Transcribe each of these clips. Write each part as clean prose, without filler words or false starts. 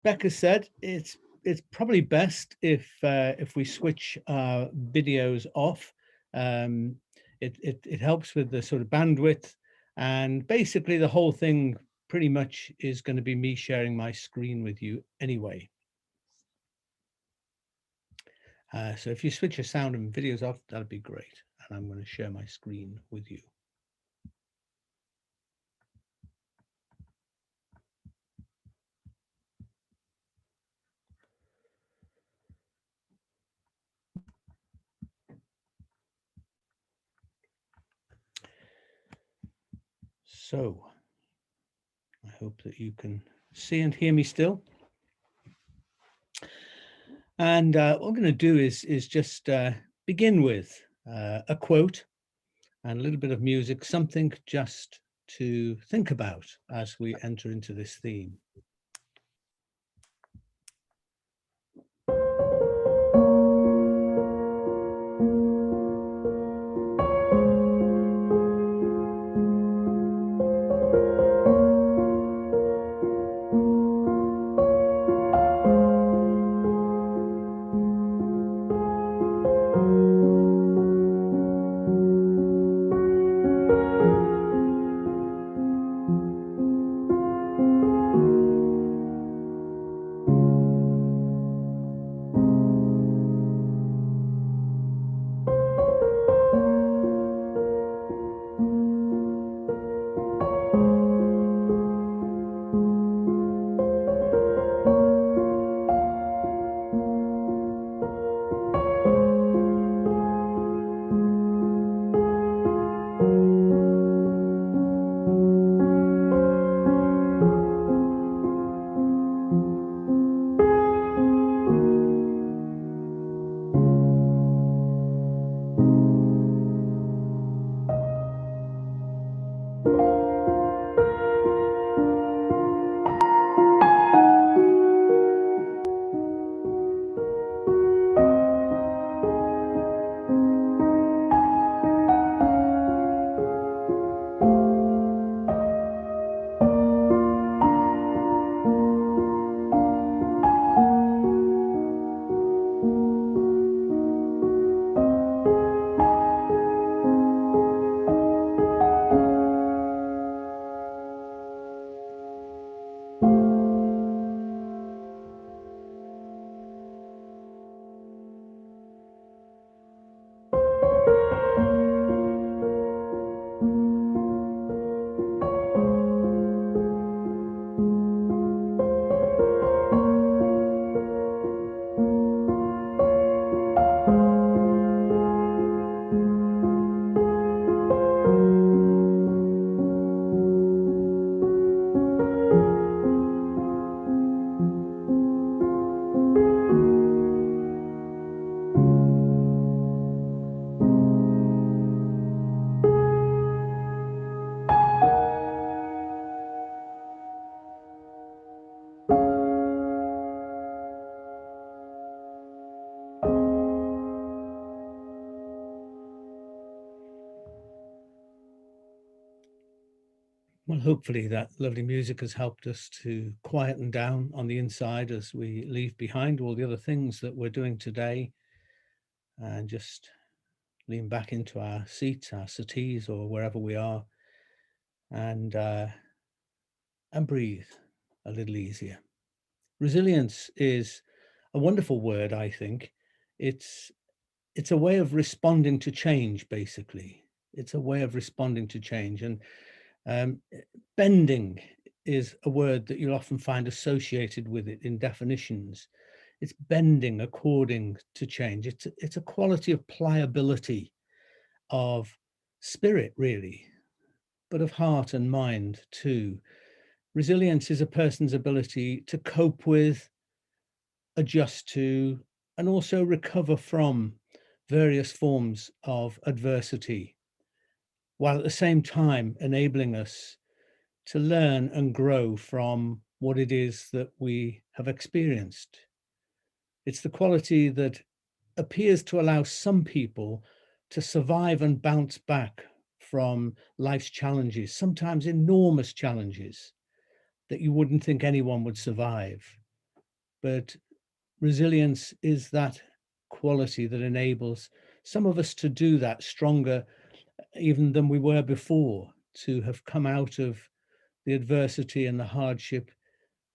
Becca said, it's probably best if we switch our videos off. It helps with the sort of bandwidth, and basically the whole thing pretty much is going to be me sharing my screen with you anyway. So if you switch your sound and videos off, that'd be great. And I'm going to share my screen with you. So I hope that you can see and hear me still. And what I'm going to do is just begin with a quote and a little bit of music, something just to think about as we enter into this theme. Well, hopefully that lovely music has helped us to quieten down on the inside as we leave behind all the other things that we're doing today and just lean back into our seats, our settees, or wherever we are, and breathe a little easier. Resilience is a wonderful word, I think. It's a way of responding to change, basically. It's a way of responding to change. And bending is a word that you'll often find associated with it in definitions. It's bending according to change. It's a quality of pliability, of spirit, really, but of heart and mind too. Resilience is a person's ability to cope with, adjust to, and also recover from various forms of adversity, while at the same time enabling us to learn and grow from what it is that we have experienced. It's the quality that appears to allow some people to survive and bounce back from life's challenges, sometimes enormous challenges that you wouldn't think anyone would survive. but resilience is that quality that enables some of us to do that stronger even than we were before, to have come out of the adversity and the hardship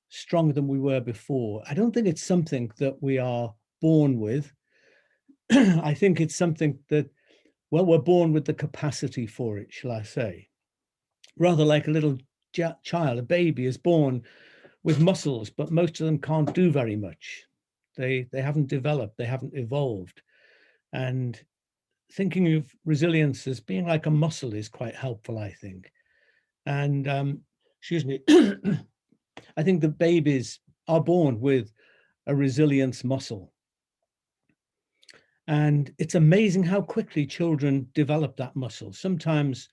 stronger than we were before. I don't think it's something that we are born with. I think it's something that, well, we're born with the capacity for it, shall I say. Rather like a little child, a baby is born with muscles, but most of them can't do very much. They haven't developed, they haven't evolved. And thinking of resilience as being like a muscle is quite helpful, I think. And excuse me, I think that babies are born with a resilience muscle. And it's amazing how quickly children develop that muscle. Sometimes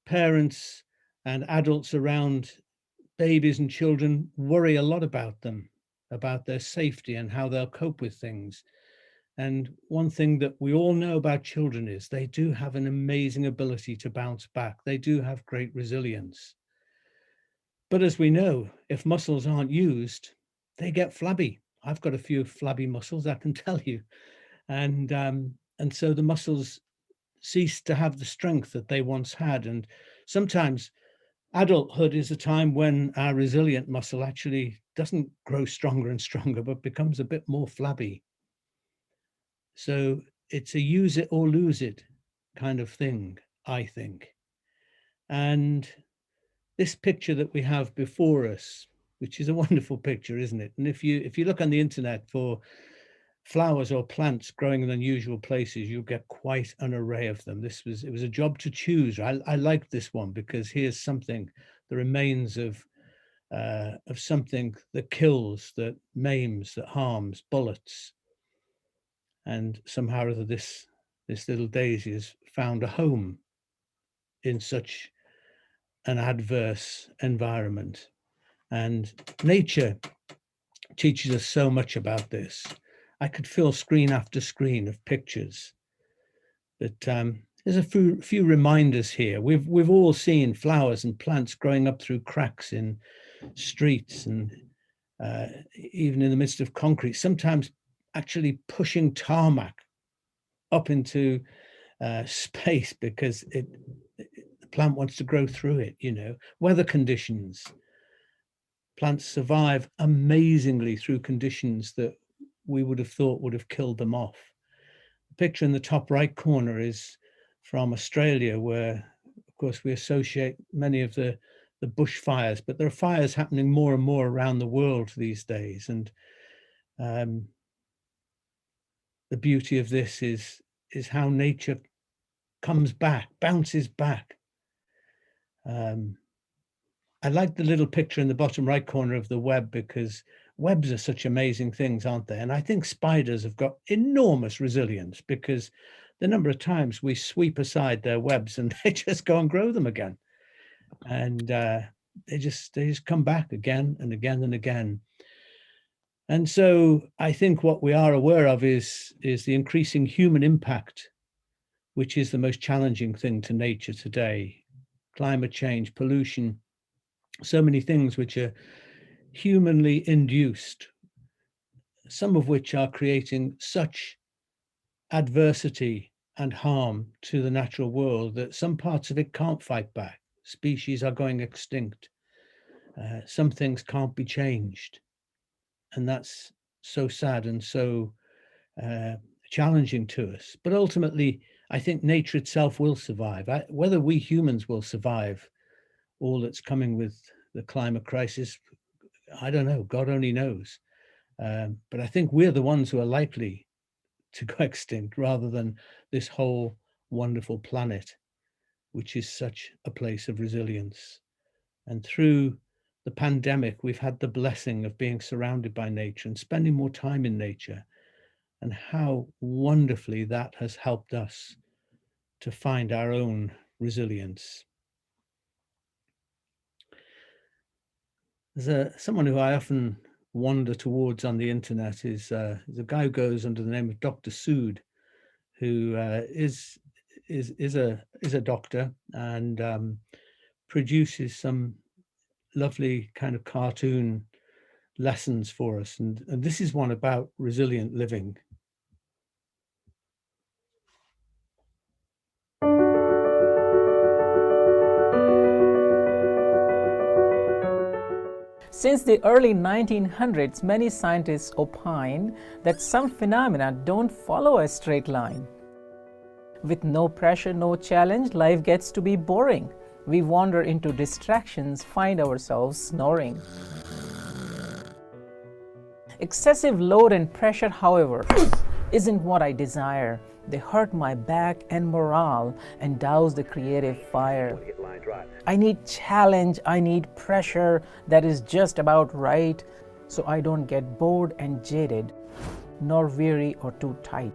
parents and adults around babies and children worry a lot about them, about their safety and how they'll cope with things. And one thing that we all know about children is they do have an amazing ability to bounce back. They do have great resilience. But as we know, if muscles aren't used, they get flabby. I've got a few flabby muscles, I can tell you. And so the muscles cease to have the strength that they once had. And sometimes adulthood is a time when our resilient muscle actually doesn't grow stronger and stronger, but becomes a bit more flabby. So it's a use it or lose it kind of thing, I think. And this picture that we have before us, which is a wonderful picture, isn't it? And if you look on the internet for flowers or plants growing in unusual places, you'll get quite an array of them. It was a job to choose. I liked this one because here's something, the remains of something that kills, that maims, that harms, bullets. And somehow or other this little daisy has found a home in such an adverse environment. And nature teaches us so much about this. I could fill screen after screen of pictures. But there's a few reminders here. We've all seen flowers and plants growing up through cracks in streets and even in the midst of concrete, sometimes actually pushing tarmac up into space because the plant wants to grow through it, weather conditions. Plants survive amazingly through conditions that we would have thought would have killed them off. The picture in the top right corner is from Australia, where, of course, we associate many of the bushfires, but there are fires happening more and more around the world these days. And the beauty of this is how nature comes back, bounces back. I like the little picture in the bottom right corner of the web because webs are such amazing things, aren't they? And I think spiders have got enormous resilience because the number of times we sweep aside their webs and they just go and grow them again. And they just come back again and again and again. And so I think what we are aware of is the increasing human impact, which is the most challenging thing to nature today. Climate change, pollution, so many things which are humanly induced, some of which are creating such adversity and harm to the natural world that some parts of it can't fight back. Species are going extinct. Some things can't be changed. And that's so sad and so challenging to us. But ultimately, I think nature itself will survive. Whether we humans will survive all that's coming with the climate crisis, I don't know. God only knows. But I think we're the ones who are likely to go extinct rather than this whole wonderful planet, which is such a place of resilience. And through the pandemic, we've had the blessing of being surrounded by nature and spending more time in nature, and how wonderfully that has helped us to find our own resilience. There's someone who I often wander towards on the internet is a guy who goes under the name of Dr. Sood, who is a doctor and produces some lovely kind of cartoon lessons for us. And this is one about resilient living. Since the early 1900s, many scientists opine that some phenomena don't follow a straight line. With no pressure, no challenge, life gets to be boring. We wander into distractions, find ourselves snoring. Excessive load and pressure, however, isn't what I desire. They hurt my back and morale and douse the creative fire. I need challenge, I need pressure that is just about right, so I don't get bored and jaded, nor weary or too tight.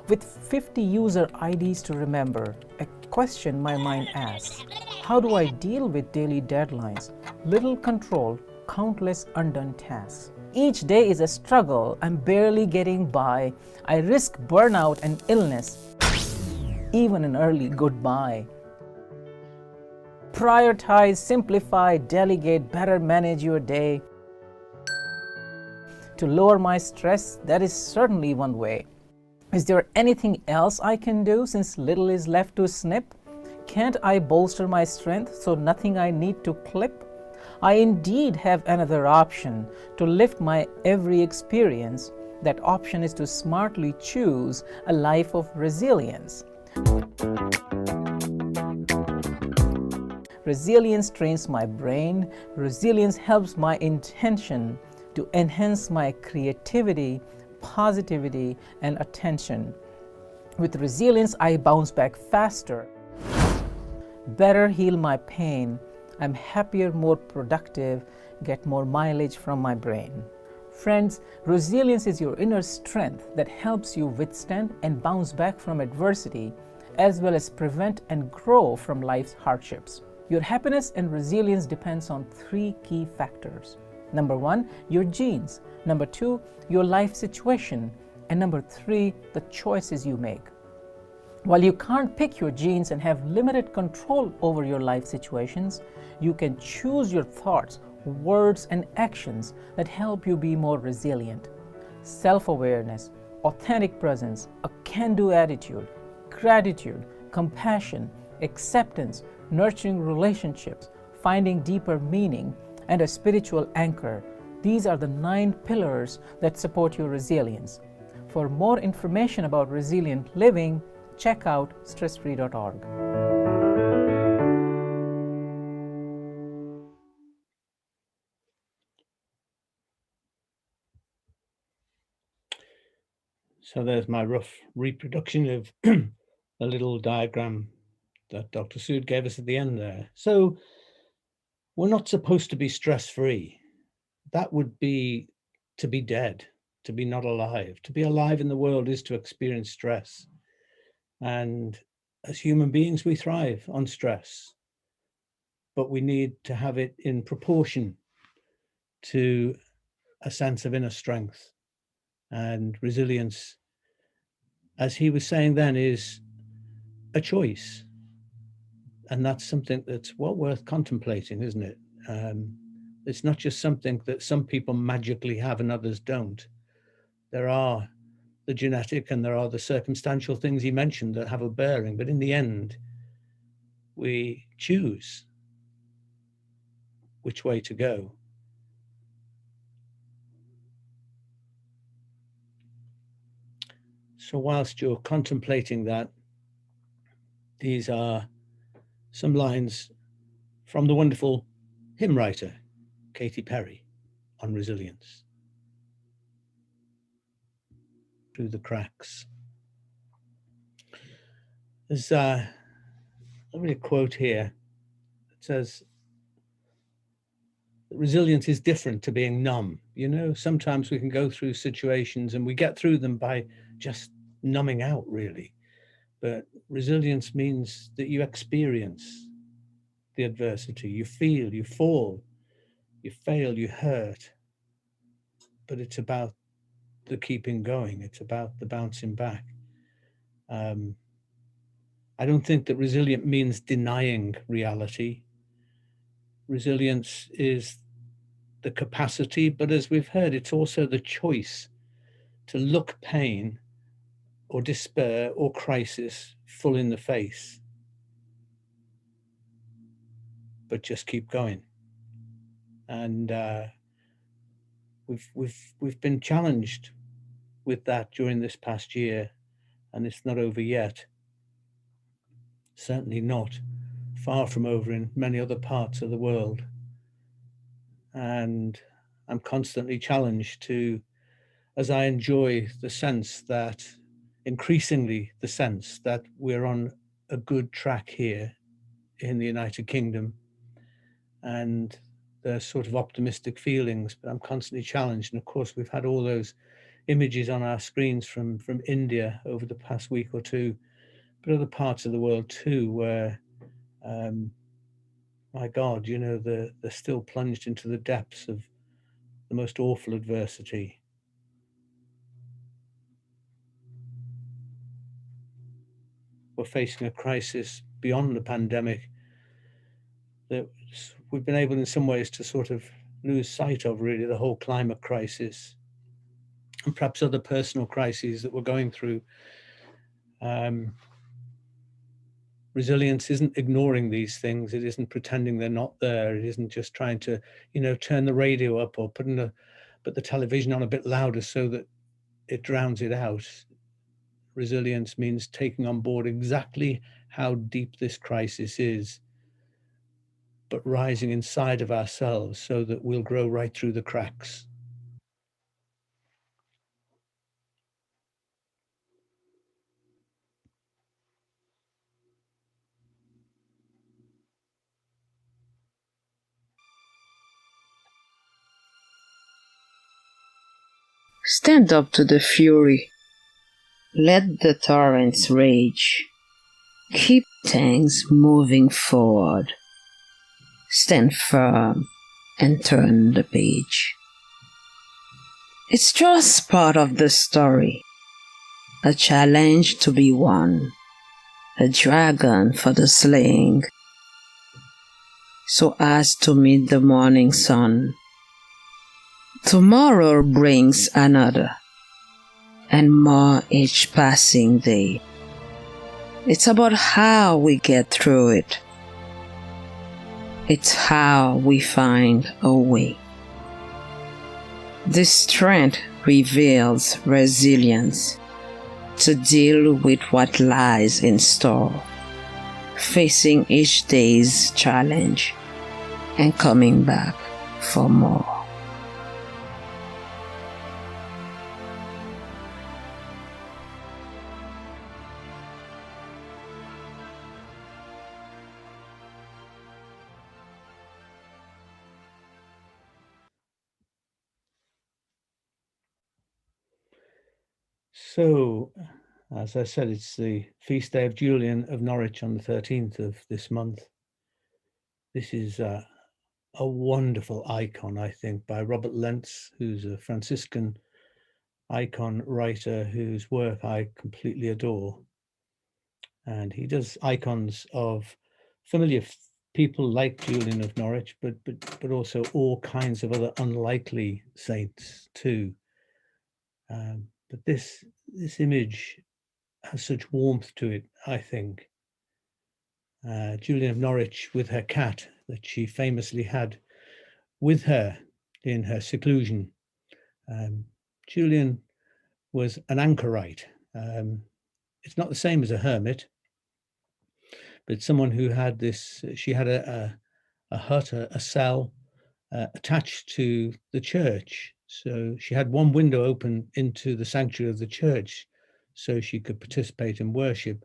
With 50 user IDs to remember, a question my mind asks: how do I deal with daily deadlines, little control, countless undone tasks? Each day is a struggle, I'm barely getting by. I risk burnout and illness, even an early goodbye. Prioritize, simplify, delegate, better manage your day. To lower my stress, that is certainly one way. Is there anything else I can do since little is left to snip? Can't I bolster my strength so nothing I need to clip? I indeed have another option to lift my every experience. That option is to smartly choose a life of resilience. Resilience trains my brain. Resilience helps my intention to enhance my creativity, positivity, and attention. With resilience, I bounce back faster, better heal my pain. I'm happier, more productive, get more mileage from my brain. Friends, resilience is your inner strength that helps you withstand and bounce back from adversity, as well as prevent and grow from life's hardships. Your happiness and resilience depends on 3 key factors. Number 1, your genes. Number 2, your life situation. And number 3, the choices you make. While you can't pick your genes and have limited control over your life situations, you can choose your thoughts, words, and actions that help you be more resilient. Self-awareness, authentic presence, a can-do attitude, gratitude, compassion, acceptance, nurturing relationships, finding deeper meaning, and a spiritual anchor. These are the 9 pillars that support your resilience. For more information about resilient living, check out stressfree.org. So there's my rough reproduction of the little diagram that Dr. Sood gave us at the end there. So we're not supposed to be stress-free. That would be to be dead, to be not alive. To be alive in the world is to experience stress. And as human beings, we thrive on stress, but we need to have it in proportion to a sense of inner strength. And resilience, as he was saying then, is a choice. And that's something that's well worth contemplating, isn't it? It's not just something that some people magically have and others don't. There are the genetic and there are the circumstantial things he mentioned that have a bearing, but in the end, we choose which way to go. So whilst you're contemplating that, these are some lines from the wonderful hymn writer, Katy Perry, on resilience. Through the cracks. There's a quote here. It says, resilience is different to being numb. You know, sometimes we can go through situations and we get through them by just numbing out, really. But resilience means that you experience the adversity, you feel, you fall, you fail, you hurt. But it's about the keeping going. It's about the bouncing back. I don't think that resilient means denying reality. Resilience is the capacity, but as we've heard, it's also the choice to look pain or despair or crisis full in the face, but just keep going. And we've been challenged with that during this past year, and it's not over yet. Certainly not. Far from over in many other parts of the world. And I'm constantly challenged to, as I enjoy the sense that, increasingly the sense that we're on a good track here in the United Kingdom, and there's sort of optimistic feelings, but I'm constantly challenged. And of course, we've had all those images on our screens from India over the past week or two, but other parts of the world too, where, my God, you know, they're still plunged into the depths of the most awful adversity. We're facing a crisis beyond the pandemic that we've been able in some ways to sort of lose sight of, really, the whole climate crisis and perhaps other personal crises that we're going through. Resilience isn't ignoring these things. It isn't pretending they're not there. It isn't just trying to, you know, turn the radio up or put the television on a bit louder so that it drowns it out. Resilience means taking on board exactly how deep this crisis is, but rising inside of ourselves so that we'll grow right through the cracks. Stand up to the fury. Let the torrents rage. Keep things moving forward. Stand firm and turn the page. It's just part of the story. A challenge to be won. A dragon for the slaying. So as to meet the morning sun. Tomorrow brings another, and more each passing day. It's about how we get through it. It's how we find a way. This strength reveals resilience to deal with what lies in store, facing each day's challenge and coming back for more. So, as I said, it's the feast day of Julian of Norwich on the 13th of this month. This is a wonderful icon, I think, by Robert Lentz, who's a Franciscan icon writer whose work I completely adore. And he does icons of familiar people like Julian of Norwich, but also all kinds of other unlikely saints too. But this image has such warmth to it, I think. Julian of Norwich with her cat that she famously had with her in her seclusion. Julian was an anchorite. It's not the same as a hermit, but someone who had this, she had a hut, a cell attached to the church. So she had one window open into the sanctuary of the church so she could participate in worship.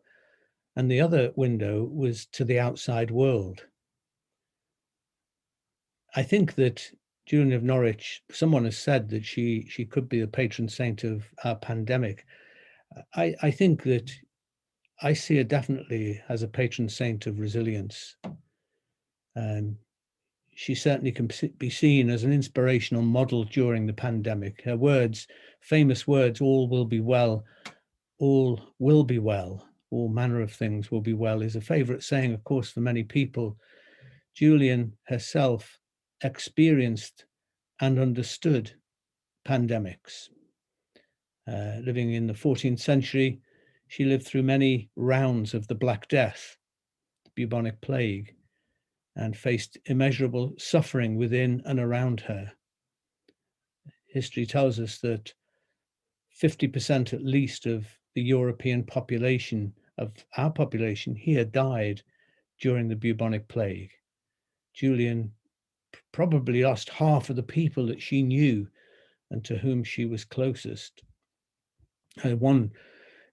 And the other window was to the outside world. I think that Julian of Norwich, someone has said that she could be the patron saint of our pandemic. I think that I see her definitely as a patron saint of resilience. She certainly can be seen as an inspirational model during the pandemic. Her words, famous words, all will be well, all will be well, all manner of things will be well, is a favorite saying, of course, for many people. Julian herself experienced and understood pandemics. Living in the 14th century, she lived through many rounds of the Black Death, the bubonic plague, and faced immeasurable suffering within and around her. History tells us that 50% at least of the European population, of our population here, died during the bubonic plague. Julian probably lost half of the people that she knew and to whom she was closest. One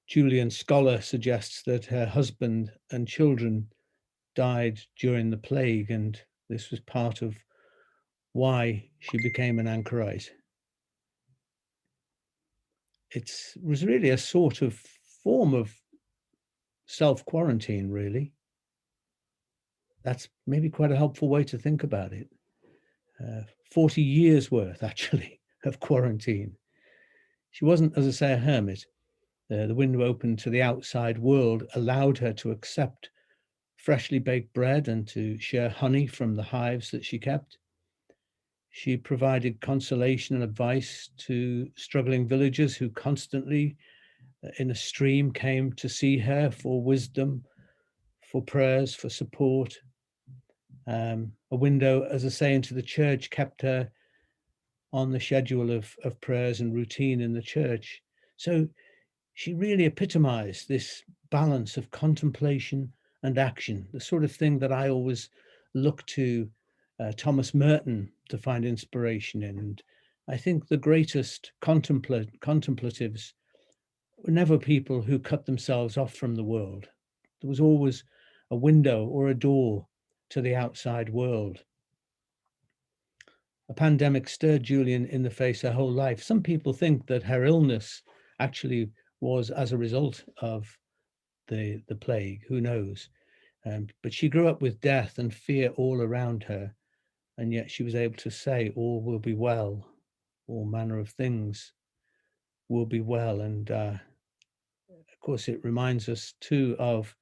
Julian scholar suggests that her husband and children died during the plague, and this was part of why she became an anchorite. It was really a sort of form of self-quarantine, really. That's maybe quite a helpful way to think about it. 40 years worth, actually, of quarantine. She wasn't, as I say, a hermit. The window open to the outside world allowed her to accept freshly baked bread and to share honey from the hives that she kept. She provided consolation and advice to struggling villagers who constantly, in a stream, came to see her for wisdom, for prayers, for support. A window, as I say, into the church kept her on the schedule of prayers and routine in the church. So she really epitomized this balance of contemplation and action, the sort of thing that I always look to Thomas Merton to find inspiration in. And I think the greatest contemplatives were never people who cut themselves off from the world. There was always a window or a door to the outside world. A pandemic stirred Julian in the face her whole life. Some people think that her illness actually was as a result of the plague. Who knows? But she grew up with death and fear all around her, and yet she was able to say, all will be well, all manner of things will be well. And of course, it reminds us too of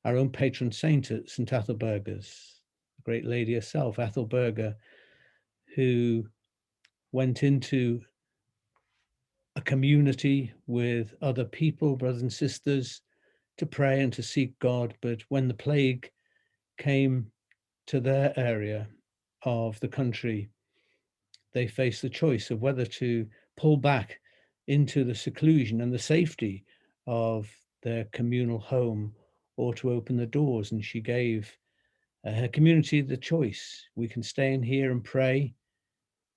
our own patron saint at St. Ethelburga's, the great lady herself, Ethelburga, who went into a community with other people, brothers and sisters, to pray and to seek God. But when the plague came to their area of the country, they faced the choice of whether to pull back into the seclusion and the safety of their communal home or to open the doors. And she gave her community the choice. We can stay in here and pray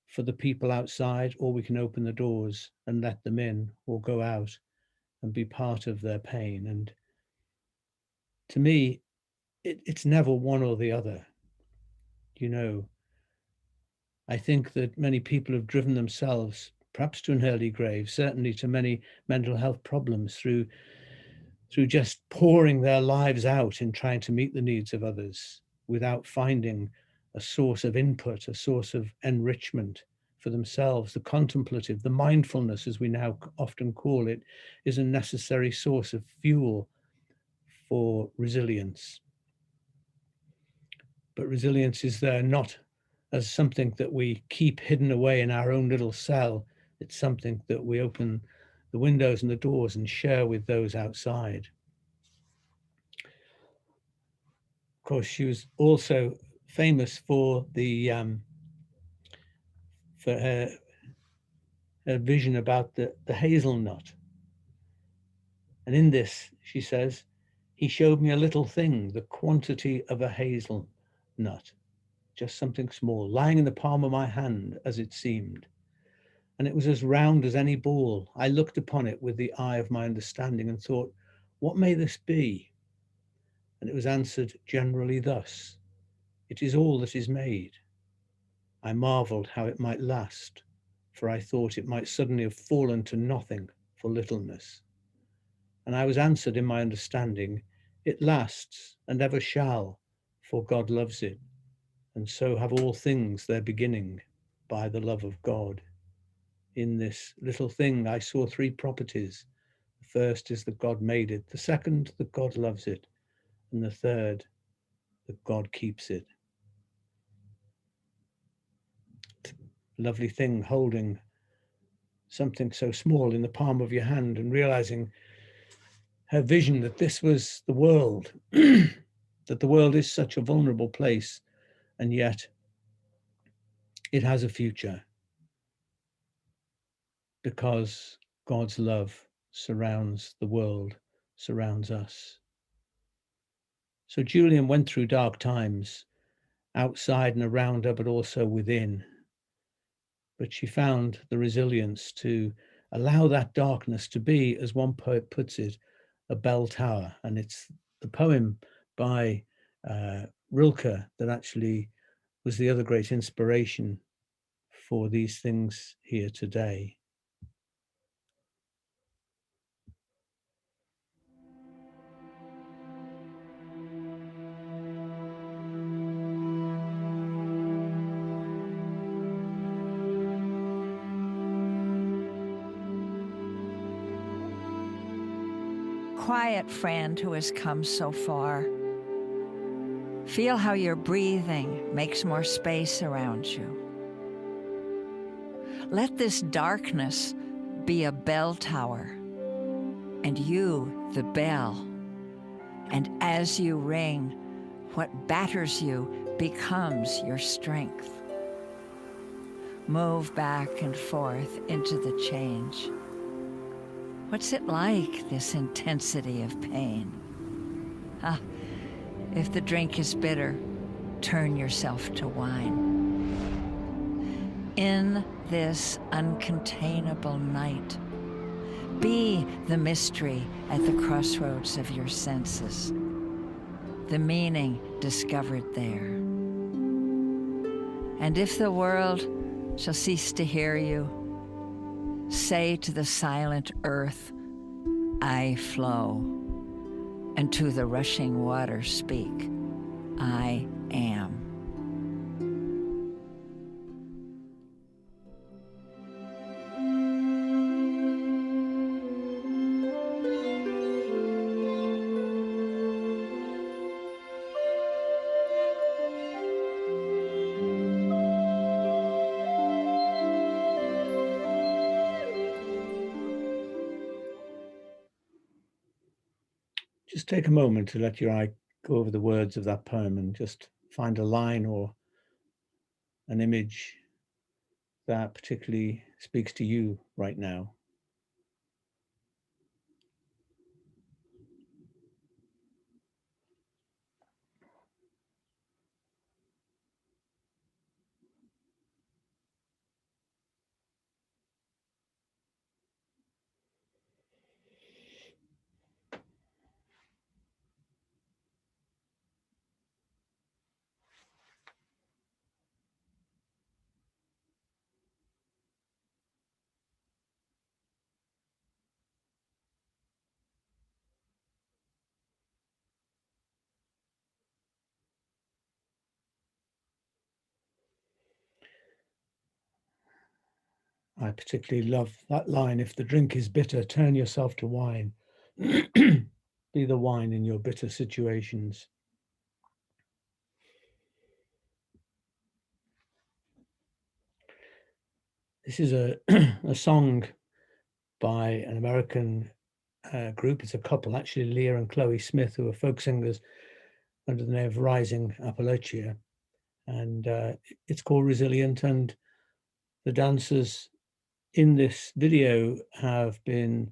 for the people outside, or we can open the doors and let them in or go out and be part of their pain. And to me, it's never one or the other. You know, I think that many people have driven themselves perhaps to an early grave, certainly to many mental health problems through just pouring their lives out in trying to meet the needs of others without finding a source of input, a source of enrichment for themselves. The contemplative, the mindfulness, as we now often call it, is a necessary source of fuel for resilience. But resilience is there not as something that we keep hidden away in our own little cell. It's something that we open the windows and the doors and share with those outside. Of course, she was also famous for her vision about the hazelnut. And in this, she says, he showed me a little thing, the quantity of a hazelnut, just something small, lying in the palm of my hand, as it seemed. And it was as round as any ball. I looked upon it with the eye of my understanding and thought, what may this be? And it was answered generally thus, it is all that is made. I marveled how it might last, for I thought it might suddenly have fallen to nothing for littleness. And I was answered in my understanding, it lasts and ever shall, for God loves it, and so have all things their beginning by the love of God. In this little thing, I saw three properties. The first is that God made it, the second, that God loves it, and the third, that God keeps it. lovely thing holding something so small in the palm of your hand and realizing her vision that this was the world, that the world is such a vulnerable place, and yet it has a future because God's love surrounds the world, surrounds us. So Julian went through dark times outside and around her, but also within. But she found the resilience to allow that darkness to be, as one poet puts it, a bell tower. And it's the poem by Rilke that actually was the other great inspiration for these things here today. Quiet friend who has come so far. Feel how your breathing makes more space around you. Let this darkness be a bell tower, and you the bell. And as you ring, what batters you becomes your strength. Move back and forth into the change. What's it like, this intensity of pain? If the drink is bitter, turn yourself to wine. In this uncontainable night, be the mystery at the crossroads of your senses, the meaning discovered there. And if the world shall cease to hear you, say to the silent earth, I flow, and to the rushing water speak, I am. Just take a moment to let your eye go over the words of that poem and just find a line or an image that particularly speaks to you right now. I particularly love that line, if the drink is bitter, turn yourself to wine. Be the wine in your bitter situations. This is a, a song by an American group. It's a couple, actually, Leah and Chloe Smith, who are folk singers under the name of Rising Appalachia. And it's called Resilient. And the dancers in this video have been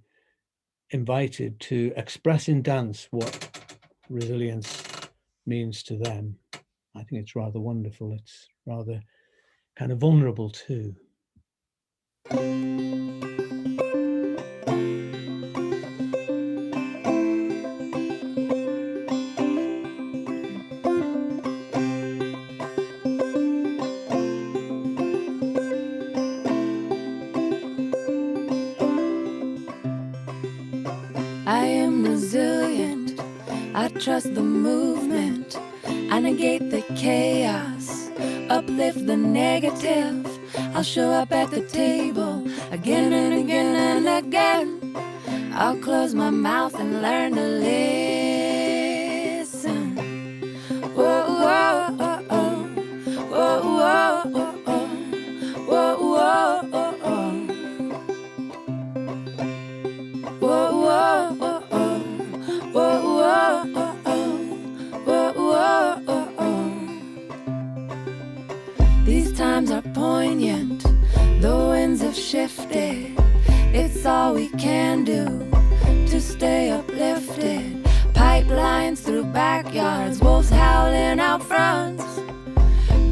invited to express in dance what resilience means to them. I think it's rather wonderful. It's rather kind of vulnerable too. I am resilient, I trust the movement, I negate the chaos, uplift the negative. I'll show up at the table again and again and again. I'll close my mouth and learn to listen. Whoa, whoa, oh, oh. Whoa, whoa, oh, oh. Whoa, It's all we can do to stay uplifted. Pipelines through backyards, wolves howling out front.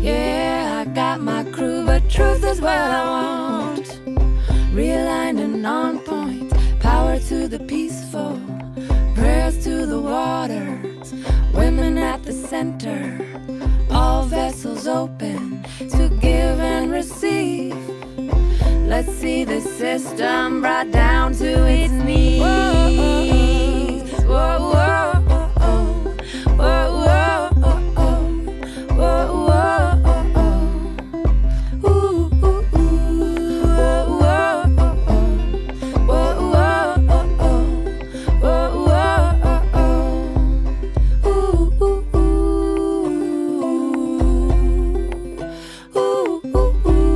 Yeah, I got my crew, but truth is what I want. Realigned and on point, power to the peaceful, prayers to the waters, women at the center, all vessels open to give and receive. Let's see the system brought down to its knees. Whoa, whoa, whoa, whoa, whoa, whoa, whoa, whoa, whoa. Ooh, ooh, ooh, whoa, whoa, whoa, whoa, whoa, whoa, ooh, ooh, ooh, ooh, ooh, ooh.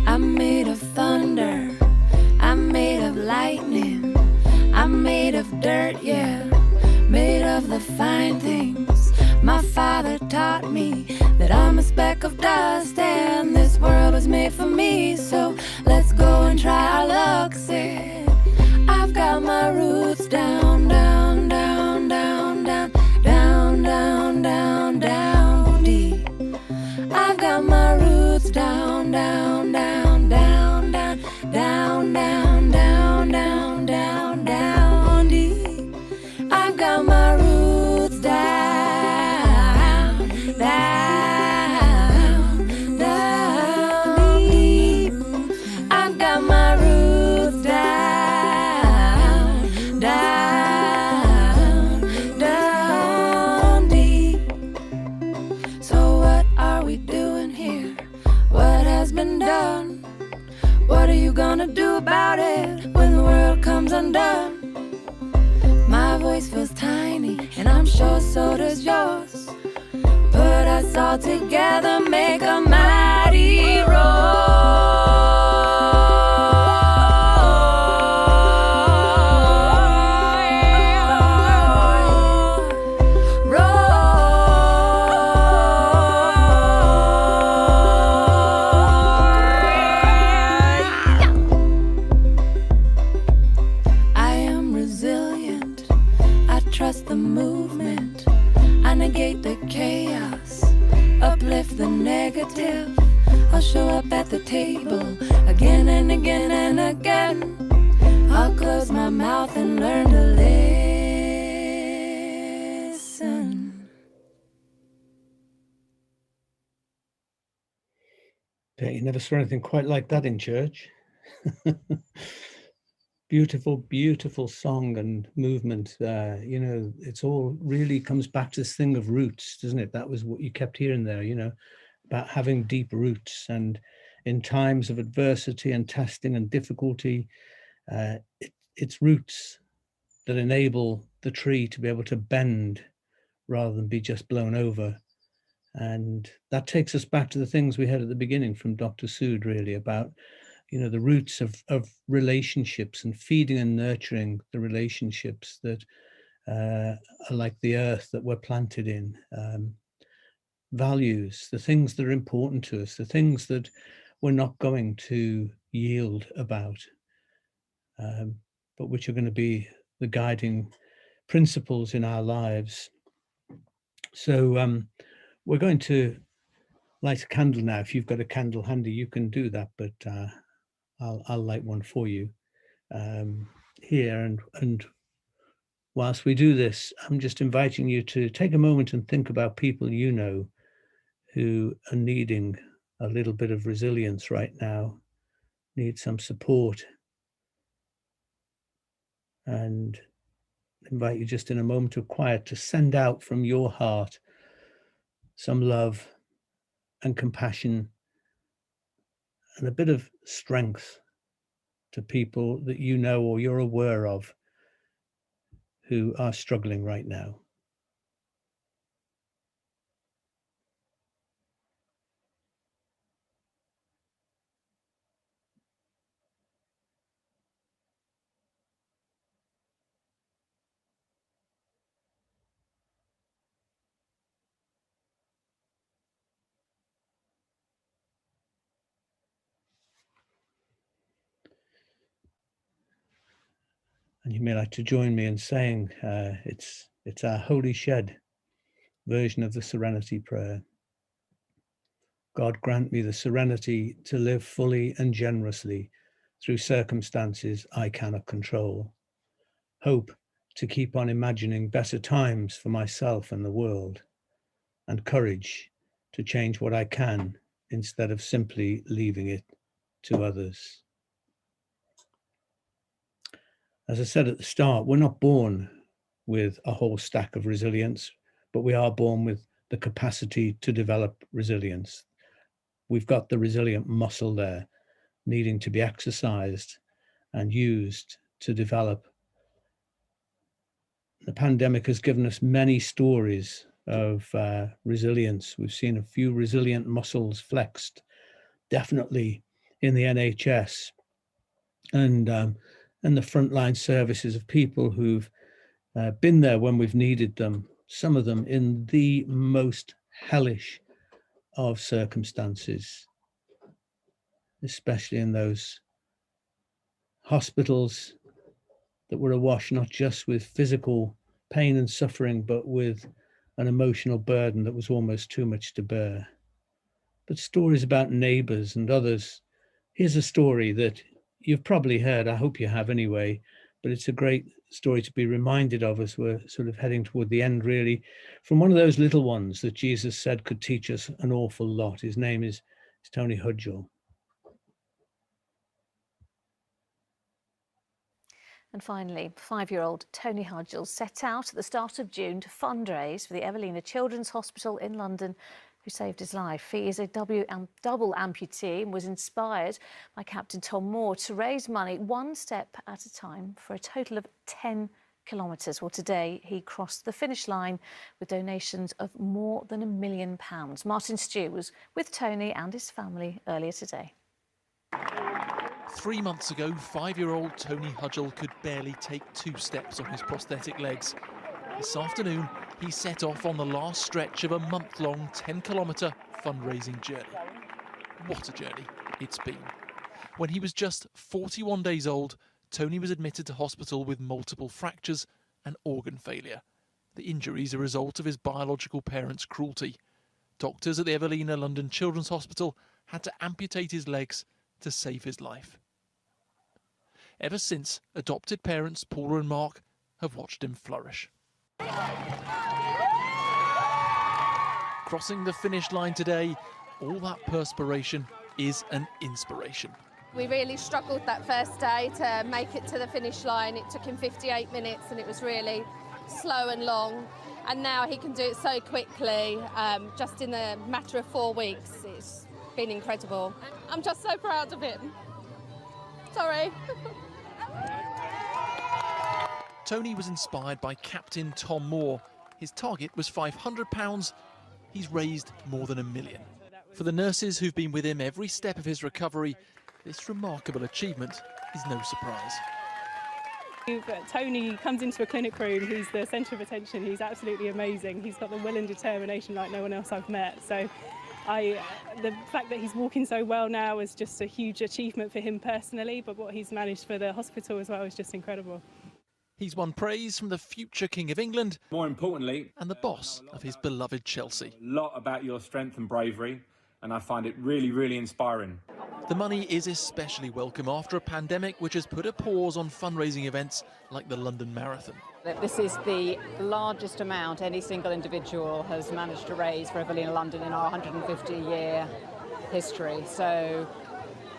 I'm made of thunder, I'm made of lightning, I'm made of dirt, yeah, made of the fine things. My father taught me that I'm a speck of dust and this world was made for me. So let's go and try our luck, said I've got my roots down, down, down, down, down, down, down, down, down deep. I've got my roots down, down, down, down, down, down, down, down, down, down, down deep. I've got my roots down, down, down deep. I've got my roots down, down, down deep. So what are we doing here? What has been done? What are you gonna do about it when the world comes undone? My voice feels tiny, and I'm sure so does yours. Put us all together, make a mighty I am resilient, I trust the movement, I negate the chaos, uplift the negative. I'll show up at the table again and again and again. I'll close my mouth and learn to listen. Bet you never saw anything quite like that in church. Beautiful, beautiful song and movement. You know, it's all really comes back to this thing of roots, doesn't it? That was what you kept hearing there, you know, about having deep roots. And in times of adversity and testing and difficulty, it's roots that enable the tree to be able to bend rather than be just blown over. And that takes us back to the things we had at the beginning from Dr. Sood, really, about, you know, the roots of relationships and feeding and nurturing the relationships that are like the earth that we're planted in. Values, the things that are important to us, the things that we're not going to yield about, but which are going to be the guiding principles in our lives. So we're going to light a candle now. If you've got a candle handy, you can do that, but I'll light one for you here. And whilst we do this, I'm just inviting you to take a moment and think about people you know who are needing a little bit of resilience right now, need some support, and invite you just in a moment of quiet to send out from your heart some love and compassion and a bit of strength to people that you know or you're aware of who are struggling right now. And you may like to join me in saying it's our Holy Shed version of the Serenity Prayer. God grant me the serenity to live fully and generously through circumstances I cannot control. Hope to keep on imagining better times for myself and the world. And courage to change what I can instead of simply leaving it to others. As I said at the start, we're not born with a whole stack of resilience, but we are born with the capacity to develop resilience. We've got the resilient muscle there, needing to be exercised and used to develop. The pandemic has given us many stories of resilience. We've seen a few resilient muscles flexed, definitely in the NHS and the frontline services of people who've been there when we've needed them, some of them in the most hellish of circumstances, especially in those hospitals that were awash not just with physical pain and suffering, but with an emotional burden that was almost too much to bear. But stories about neighbors and others. Here's a story that you've probably heard, I hope you have anyway, but it's a great story to be reminded of as we're sort of heading toward the end, really, from one of those little ones that Jesus said could teach us an awful lot. His name is Tony Hudgell. And finally, 5-year-old Tony Hudgell set out at the start of June to fundraise for the Evelina Children's Hospital in London, who saved his life. He is a double amputee and was inspired by Captain Tom Moore to raise money one step at a time for a total of 10 kilometres. Well, today he crossed the finish line with donations of more than £1 million. Martin Stew was with Tony and his family earlier today. 3 months ago, 5-year-old Tony Hudgell could barely take 2 steps on his prosthetic legs. This afternoon, he set off on the last stretch of a month-long 10-kilometre fundraising journey. What a journey it's been. When he was just 41 days old, Tony was admitted to hospital with multiple fractures and organ failure. The injuries are a result of his biological parents' cruelty. Doctors at the Evelina London Children's Hospital had to amputate his legs to save his life. Ever since, adopted parents Paula and Mark have watched him flourish. Crossing the finish line today, all that perspiration is an inspiration. We really struggled that first day to make it to the finish line. It took him 58 minutes and it was really slow and long. And now he can do it so quickly, just in a matter of 4 weeks. It's been incredible. I'm just so proud of him. Sorry. Tony was inspired by Captain Tom Moore. His target was £500. He's raised more than £1 million. For the nurses who've been with him every step of his recovery, this remarkable achievement is no surprise. Tony comes into a clinic room, he's the centre of attention, he's absolutely amazing. He's got the will and determination like no one else I've met. So the fact that he's walking so well now is just a huge achievement for him personally, but what he's managed for the hospital as well is just incredible. He's won praise from the future King of England, more importantly, and the boss of his beloved Chelsea. A lot about your strength and bravery, and I find it really, really inspiring. The money is especially welcome after a pandemic which has put a pause on fundraising events like the London Marathon. This is the largest amount any single individual has managed to raise for Evelina London in our 150-year history. So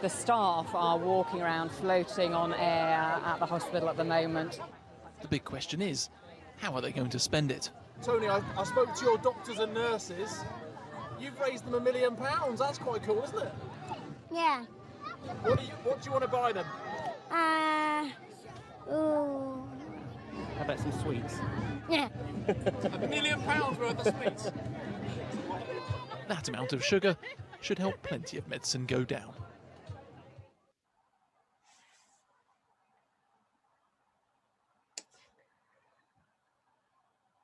the staff are walking around floating on air at the hospital at the moment. The big question is, how are they going to spend it? Tony, I spoke to your doctors and nurses. You've raised them £1 million. That's quite cool, isn't it? Yeah. What do you want to buy them? Ooh. How about some sweets? Yeah. £1 million worth of sweets. That amount of sugar should help plenty of medicine go down.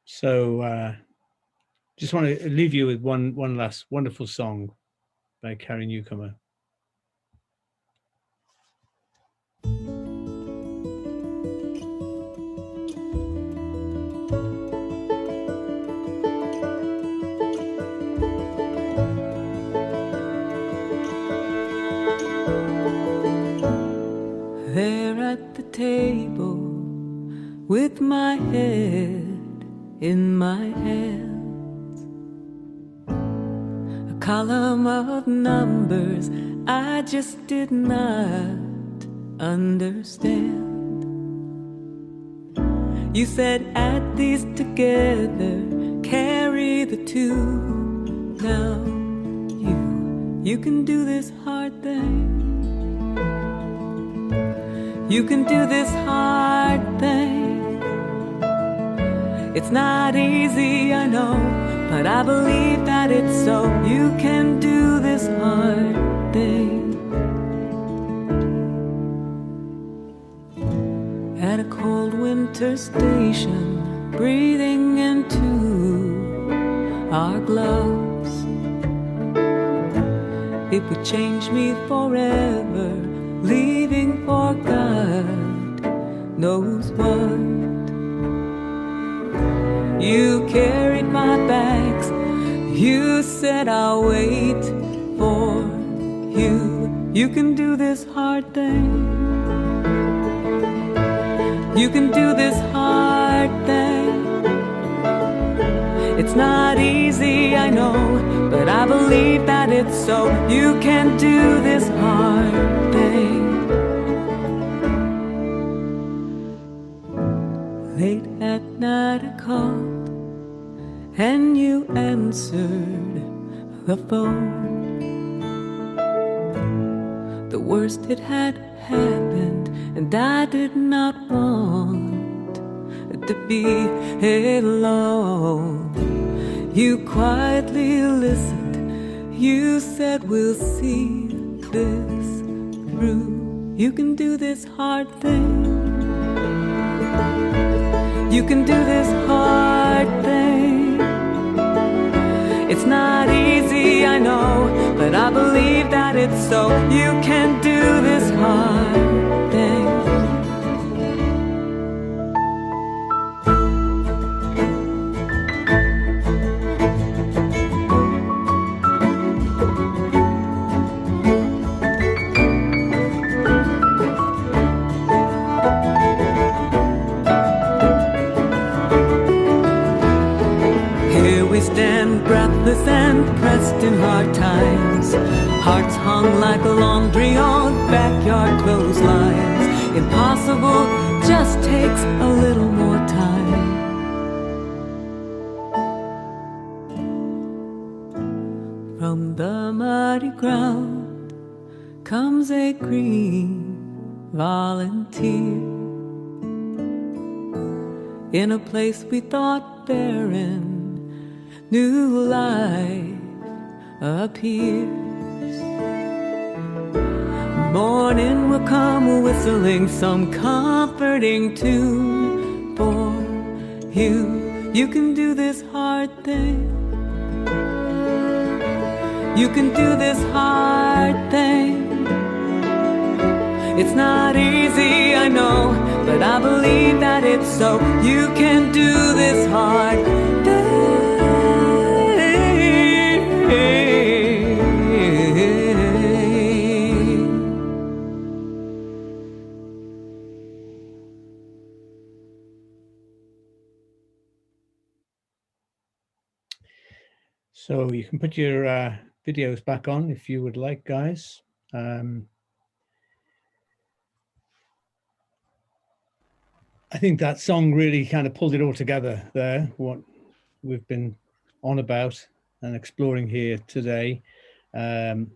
So just want to leave you with one last wonderful song by Carrie Newcomer. with my head in my hands. A column of numbers I just did not understand. You said add these together, carry the two. Now you can do this hard thing. You can do this hard thing. It's not easy, I know, but I believe that it's so. You can do this hard thing. At a cold winter station, breathing into our gloves, it would change me forever, leaving for God knows what. You carried my bags, you said I'll wait for you. You can do this hard thing. You can do this hard thing. It's not easy, I know, but I believe that it's so. You can do this hard thing. Late at night I called, and you answered the phone. The worst it had happened, and I did not want to be alone. You quietly listened, you said we'll see this through. You can do this hard thing. You can do this hard thing. It's not easy, I know, but I believe that it's so. You can do this hard thing. Stand breathless and pressed in hard times, hearts hung like laundry on backyard clotheslines. Impossible just takes a little more time. From the muddy ground comes a green volunteer. In a place we thought barren, new life appears. Morning will come whistling some comforting tune for you. You can do this hard thing. You can do this hard thing. It's not easy, I know, but I believe that it's so. You can do this hard thing. So you can put your videos back on if you would like, guys. I think that song really kind of pulled it all together there, what we've been on about and exploring here today.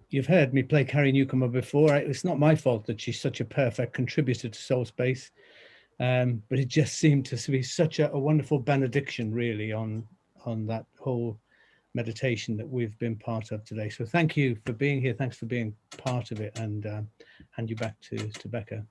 You've heard me play Carrie Newcomer before. It's not my fault that she's such a perfect contributor to SoulSpace, but it just seemed to be such a wonderful benediction, really, on that whole meditation that we've been part of today. So thank you for being here. Thanks for being part of it, and hand you back to Becca.